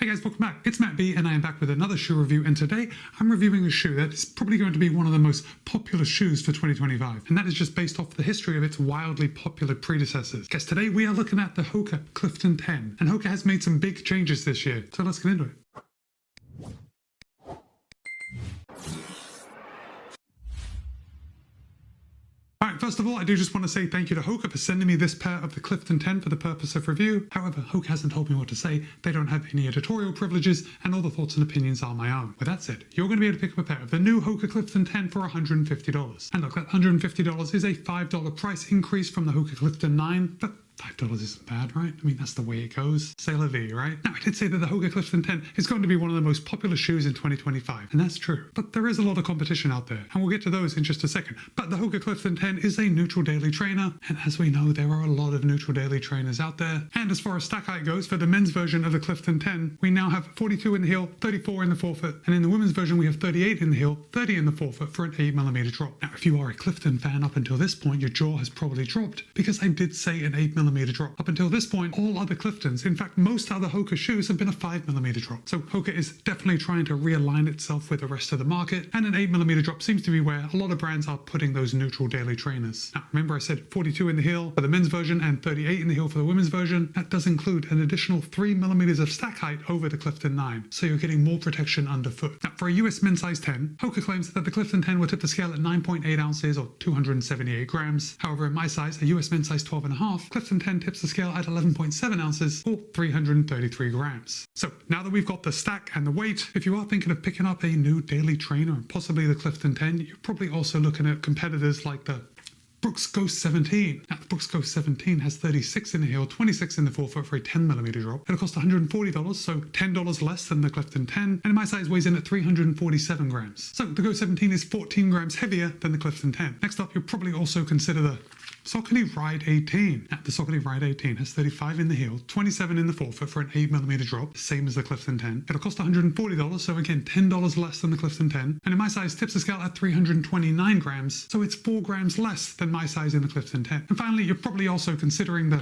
Hey guys, welcome back. It's Matt B and I am back with another shoe review, and today I'm reviewing a shoe that is probably going to be one of the most popular shoes for 2025, and that is just based off the history of its wildly popular predecessors. Guess today we are looking at the HOKA Clifton 10, and HOKA has made some big changes this year, so let's get into it. Alright, first of all, I do just want to say thank you to HOKA for sending me this pair of the Clifton 10 for the purpose of review. However, HOKA hasn't told me what to say, they don't have any editorial privileges, and all the thoughts and opinions are my own. With that said, you're going to be able to pick up a pair of the new HOKA Clifton 10 for $150. And look, that $150 is a $5 price increase from the HOKA Clifton 9, but $5 isn't bad, right? I mean, that's the way it goes. C'est la vie, right? Now, I did say that the HOKA Clifton 10 is going to be one of the most popular shoes in 2025, and that's true. But there is a lot of competition out there, and we'll get to those in just a second. But the HOKA Clifton 10 is a neutral daily trainer, and as we know, there are a lot of neutral daily trainers out there. And as far as stack height goes, for the men's version of the Clifton 10, we now have 42 in the heel, 34 in the forefoot, and in the women's version, we have 38 in the heel, 30 in the forefoot for an 8mm drop. Now, if you are a Clifton fan up until this point, your jaw has probably dropped, because I did say an 8mm drop. Up until this point, all other Cliftons, in fact most other HOKA shoes, have been a 5mm drop. So HOKA is definitely trying to realign itself with the rest of the market, and an 8mm drop seems to be where a lot of brands are putting those neutral daily trainers. Now remember I said 42 in the heel for the men's version and 38 in the heel for the women's version. That does include an additional 3mm of stack height over the Clifton 9, so you're getting more protection underfoot. Now for a US men's size 10, HOKA claims that the Clifton 10 will tip the scale at 9.8 ounces or 278 grams. However, in my size, a US men's size 12.5, Clifton 10 tips the scale at 11.7 ounces or 333 grams. So now that we've got the stack and the weight, if you are thinking of picking up a new daily trainer and possibly the Clifton 10, you're probably also looking at competitors like the Brooks Ghost 17. Now, the Brooks Ghost 17 has 36 in the heel, 26 in the forefoot for a 10mm drop. It'll cost $140, so $10 less than the Clifton 10, and in my size weighs in at 347 grams. So the Ghost 17 is 14 grams heavier than the Clifton 10. Next up, you'll probably also consider the Saucony Ride 18. Now, the Saucony Ride 18 has 35 in the heel, 27 in the forefoot for an 8mm drop, same as the Clifton 10. It'll cost $140, so again $10 less than the Clifton 10, and in my size tips the scale at 329 grams, so it's 4 grams less than my size in the Clifton 10. And finally, you're probably also considering the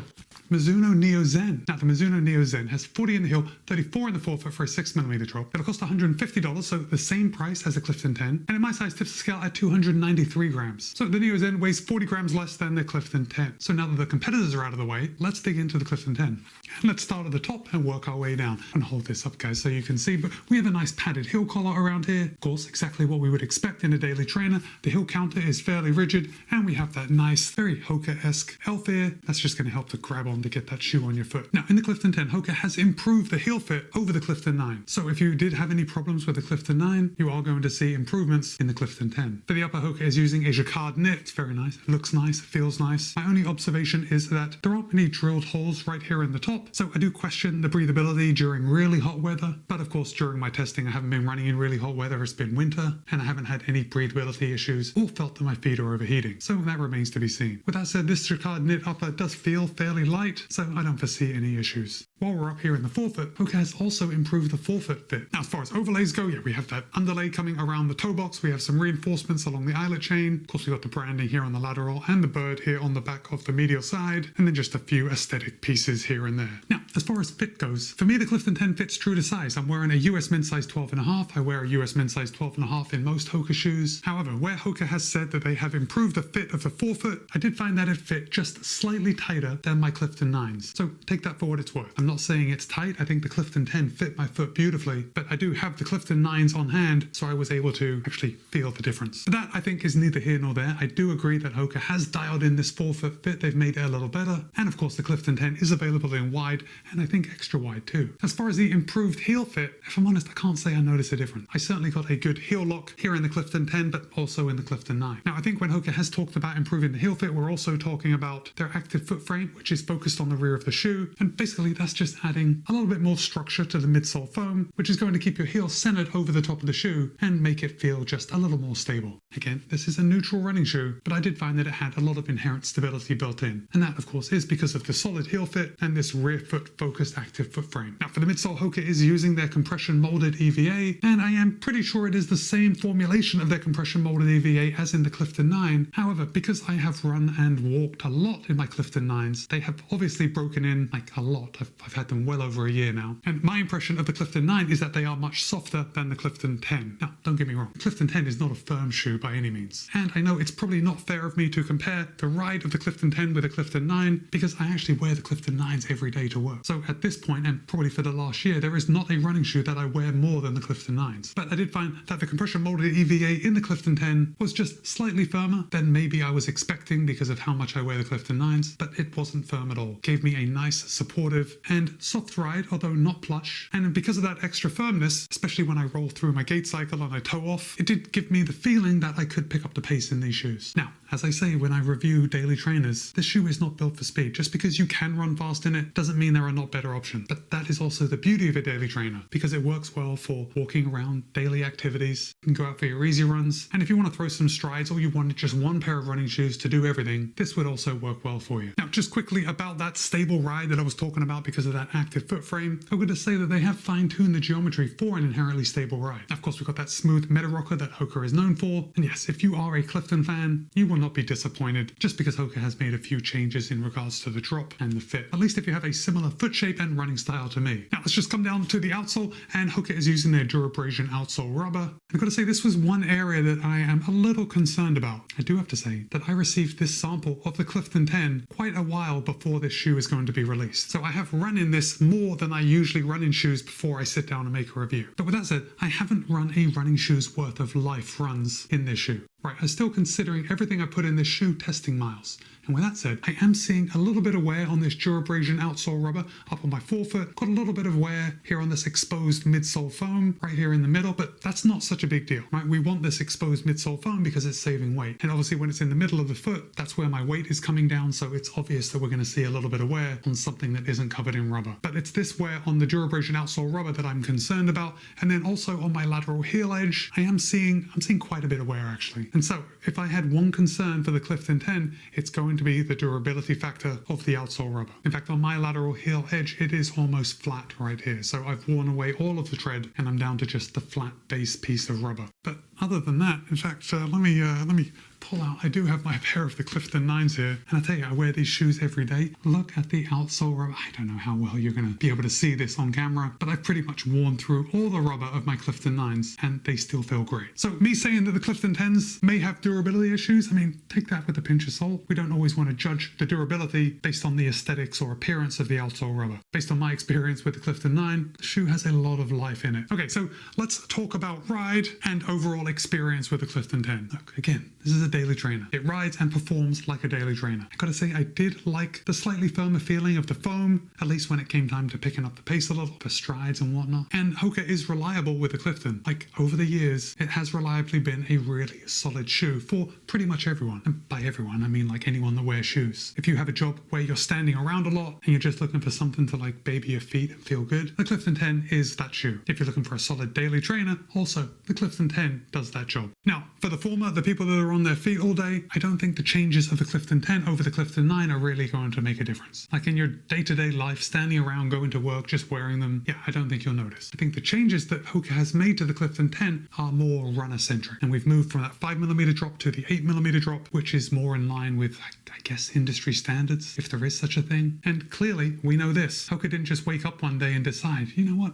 Mizuno Neo Zen. Now, the Mizuno Neo Zen has 40 in the heel, 34 in the forefoot for a 6mm drop. It'll cost $150, so the same price as the Clifton 10, and in my size tips the scale at 293 grams. So the Neo Zen weighs 40 grams less than the Clifton 10. So now that the competitors are out of the way, let's dig into the Clifton 10. And let's start at the top and work our way down. And hold this up, guys, so you can see, but we have a nice padded heel collar around here. Of course, exactly what we would expect in a daily trainer. The heel counter is fairly rigid, and we have that nice, very HOKA-esque elf ear. That's just going to help to grab on to get that shoe on your foot. Now, in the Clifton 10, HOKA has improved the heel fit over the Clifton 9. So if you did have any problems with the Clifton 9, you are going to see improvements in the Clifton 10. For the upper, HOKA is using a jacquard knit. It's very nice. It looks nice. It feels nice. My only observation is that there aren't any drilled holes right here in the top, so I do question the breathability during really hot weather. But of course, during my testing, I haven't been running in really hot weather. It's been winter, and I haven't had any breathability issues or felt that my feet are overheating. So that remains to be seen. With that said, this jacquard knit upper does feel fairly light, so I don't foresee any issues. While we're up here in the forefoot, HOKA has also improved the forefoot fit. Now, as far as overlays go, yeah, we have that underlay coming around the toe box. We have some reinforcements along the eyelet chain. Of course, we've got the branding here on the lateral and the bird here on the back of the medial side, and then just a few aesthetic pieces here and there. Now, as far as fit goes, for me, the Clifton 10 fits true to size. I'm wearing a US men's size 12.5. I wear a US men's size 12.5 in most HOKA shoes. However, where HOKA has said that they have improved the fit of the forefoot, I did find that it fit just slightly tighter than my Clifton 9s. So take that for what it's worth. I'm not saying it's tight. I think the Clifton 10 fit my foot beautifully, but I do have the Clifton 9s on hand, so I was able to actually feel the difference. But that, I think, is neither here nor there. I do agree that HOKA has dialed in this forefoot fit. They've made it a little better. And of course, the Clifton 10 is available in wide, and I think extra wide too. As far as the improved heel fit, if I'm honest, I can't say I notice a difference. I certainly got a good heel lock here in the Clifton 10, but also in the Clifton 9. Now, I think when HOKA has talked about improving the heel fit, we're also talking about their active foot frame, which is focused on the rear of the shoe. And basically, that's just adding a little bit more structure to the midsole foam, which is going to keep your heel centered over the top of the shoe and make it feel just a little more stable. Again, this is a neutral running shoe, but I did find that it had a lot of inherent stability built in. And that, of course, is because of the solid heel fit and this rear foot focused active foot frame. Now, for the midsole, Hoka is using their compression molded EVA, and I am pretty sure it is the same formulation of their compression molded EVA as in the Clifton 9. However, because I have run and walked a lot in my Clifton 9s, they have obviously broken in like a lot. I've had them well over a year now. And my impression of the Clifton 9 is that they are much softer than the Clifton 10. Now, don't get me wrong, the Clifton 10 is not a firm shoe by any means. And I know it's probably not fair of me to compare the ride of the Clifton 10 with the Clifton 9 because I actually wear the Clifton 9s every day to work. So at this point, and probably for the last year, there is not a running shoe that I wear more than the Clifton 9s. But I did find that the compression molded EVA in the Clifton 10 was just slightly firmer than maybe I was expecting because of how much I wear the Clifton 9s, but it wasn't firm at all. It gave me a nice, supportive, and soft ride, although not plush. And because of that extra firmness, especially when I roll through my gait cycle and I toe off, it did give me the feeling that I could pick up the pace in these shoes. Now, as I say when I review daily trainers, this shoe is not built for speed. Just because you can run fast in it doesn't mean there are not better options. But that is also the beauty of a daily trainer, because it works well for walking around, daily activities. You can go out for your easy runs, and if you want to throw some strides or you wanted just one pair of running shoes to do everything, this would also work well for you. Now, just quickly about that stable ride that I was talking about because of that active foot frame, I'm going to say that they have fine-tuned the geometry for an inherently stable ride. Now, of course, we've got that smooth meta rocker that Hoka is known for, and yes, if you are a Clifton fan, you will not be disappointed just because Hoka has made a few changes in regards to the drop and the fit, at least if you have a similar foot shape and running style to me. Now, let's just come down to the outsole, and Hoka is using their Durabrasion outsole rubber. I've got to say, this was one area that I am a little concerned about. I do have to say that I received this sample of the Clifton 10 quite a while before this shoe is going to be released. So I have run in this more than I usually run in shoes before I sit down and make a review. But with that said, I haven't run a running shoe's worth of life runs in this shoe. Right, I'm still considering everything I put in this shoe testing miles. And with that said, I am seeing a little bit of wear on this Durabrasion outsole rubber up on my forefoot. Got a little bit of wear here on this exposed midsole foam right here in the middle, but that's not such a big deal, right? We want this exposed midsole foam because it's saving weight. And obviously when it's in the middle of the foot, that's where my weight is coming down. So it's obvious that we're going to see a little bit of wear on something that isn't covered in rubber. But it's this wear on the Durabrasion outsole rubber that I'm concerned about. And then also on my lateral heel edge, I'm seeing quite a bit of wear actually. And so if I had one concern for the Clifton 10, it's going to be the durability factor of the outsole rubber. In fact, on my lateral heel edge, it is almost flat right here. So I've worn away all of the tread and I'm down to just the flat base piece of rubber. But other than that, in fact, let me pull out. I do have my pair of the Clifton 9s here, and I tell you, I wear these shoes every day. Look at the outsole rubber. I don't know how well you're going to be able to see this on camera, but I've pretty much worn through all the rubber of my Clifton 9s, and they still feel great. So me saying that the Clifton 10s may have durability issues, I mean, take that with a pinch of salt. We don't always want to judge the durability based on the aesthetics or appearance of the outsole rubber. Based on my experience with the Clifton 9, the shoe has a lot of life in it. Okay, so let's talk about ride and overall experience with the Clifton 10. Look, again, this is a daily trainer. It rides and performs like a daily trainer. I gotta say, I did like the slightly firmer feeling of the foam, at least when it came time to picking up the pace a little, for strides and whatnot. And Hoka is reliable with the Clifton. Like, over the years, it has reliably been a really solid shoe for pretty much everyone. And by everyone, I mean like anyone that wears shoes. If you have a job where you're standing around a lot and you're just looking for something to like baby your feet and feel good, the Clifton 10 is that shoe. If you're looking for a solid daily trainer, also, the Clifton 10 does that job. Now, for the former, the people that are on their feet all day, I don't think the changes of the Clifton 10 over the Clifton 9 are really going to make a difference. Like in your day-to-day life, standing around, going to work, just wearing them, yeah, I don't think you'll notice. I think the changes that Hoka has made to the Clifton 10 are more runner-centric. And we've moved from that 5mm drop to the 8mm drop, which is more in line with, I guess, industry standards, if there is such a thing. And clearly, we know this. Hoka didn't just wake up one day and decide, you know what,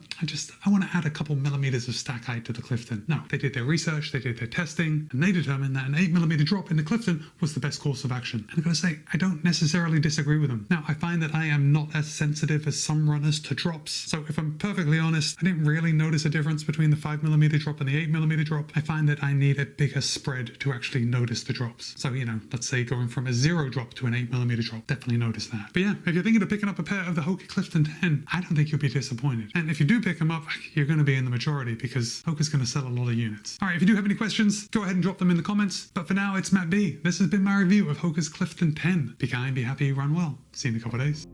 I want to add a couple millimeters of stack height to the Clifton. No, they did their research, they did their testing, and they determined that an 8mm drop in the Clifton was the best course of action. And I've got to say, I don't necessarily disagree with them. Now, I find that I am not as sensitive as some runners to drops. So if I'm perfectly honest, I didn't really notice a difference between the 5mm drop and the 8mm drop. I find that I need a bigger spread to actually notice the drops. So, you know, let's say going from a 0 drop to an 8mm drop, definitely notice that. But yeah, if you're thinking of picking up a pair of the Hoka Clifton 10, I don't think you'll be disappointed. And if you do pick them up, you're going to be in the majority because Hoka's going to sell a lot of units. All right, if you do have any questions, go ahead and drop them in the comments. But for now, it's Matt B. This has been my review of Hoka's Clifton 10. Be kind, be happy, run well. See you in a couple of days.